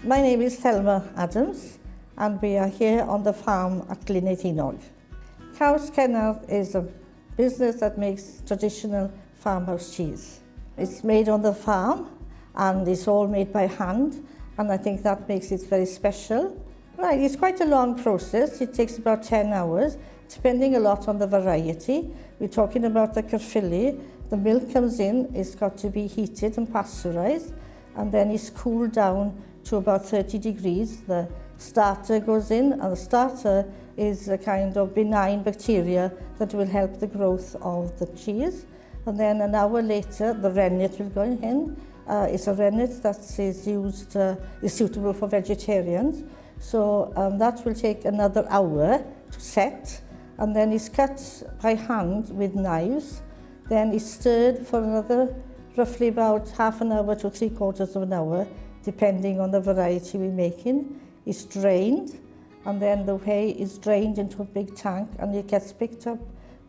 My name is Thelma Adams and we are here on the farm at Glynneath. Caws Cenarth is a business that makes traditional farmhouse cheese. It's made on the farm and it's all made by hand, and I think that makes it very special. Right, it's quite a long process. It takes about 10 hours, depending a lot on the variety. We're talking about the Caerphilly. The milk comes in, it's got to be heated and pasteurized, and then it's cooled down to about 30 degrees. The starter goes in, and the starter is a kind of benign bacteria that will help the growth of the cheese. And then an hour later, the rennet will go in. It's a rennet that is suitable for vegetarians. So that will take another hour to set, and then it's cut by hand with knives. Then it's stirred for another roughly about half an hour to 3/4 of an hour, depending on the variety we're making. It's drained, and then the whey is drained into a big tank, and it gets picked up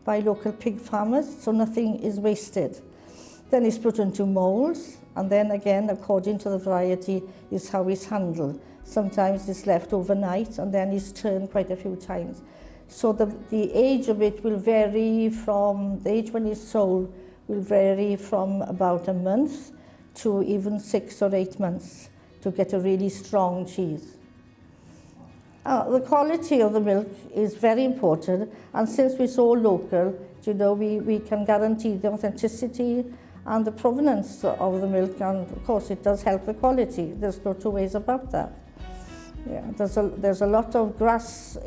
by local pig farmers, so nothing is wasted. Then it's put into molds, and then again, according to the variety, is how it's handled. Sometimes it's left overnight, and then it's turned quite a few times. So the age of it will vary from, the age when it's sold will vary from about a month to even 6 or 8 months to get a really strong cheese. The quality of the milk is very important, and since we're so local, you know, we can guarantee the authenticity and the provenance of the milk, and of course it does help the quality. There's no two ways about that. Yeah, there's a lot of grass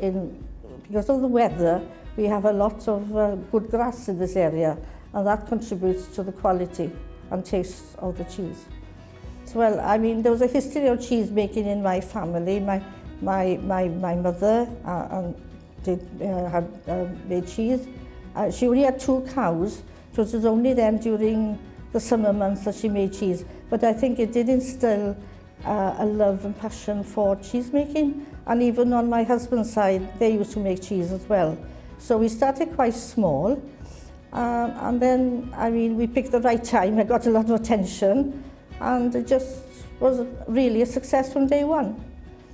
because of the weather. We have a lot of good grass in this area, and that contributes to the quality and taste of the cheese. Well, I mean, there was a history of cheese making in my family. My mother had made cheese. She only had 2 cows, so it was only then during the summer months that she made cheese. But I think it did instill a love and passion for cheese making, and even on my husband's side, they used to make cheese as well. So we started quite small, and then, I mean, we picked the right time. I got a lot of attention, and it just was really a success from day one.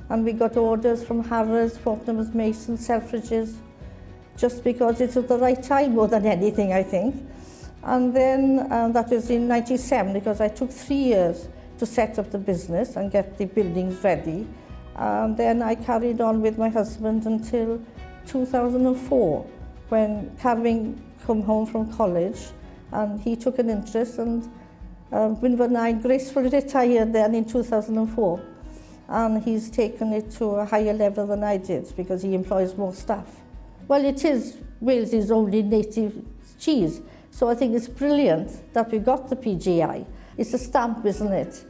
And we got orders from Harrods, Fortnum's Mason, Selfridges, just because it was the right time more than anything, I think. And then that was in 97, because I took 3 years to set up the business and get the buildings ready. And then I carried on with my husband until 2004, when Carwyn came home from college, and he took an interest, and Wynfor and I gracefully retired then in 2004. And he's taken it to a higher level than I did, because he employs more staff. Well, it is Wales's only native cheese, so I think it's brilliant that we got the PGI. It's a stamp, isn't it?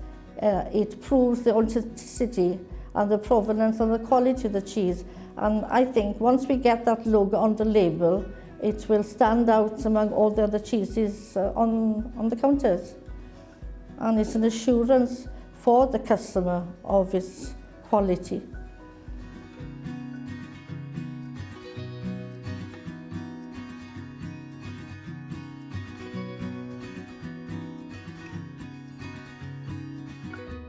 It proves the authenticity and the provenance and the quality of the cheese. And I think once we get that logo on the label, it will stand out among all the other cheeses on the counters. And it's an assurance for the customer of its quality.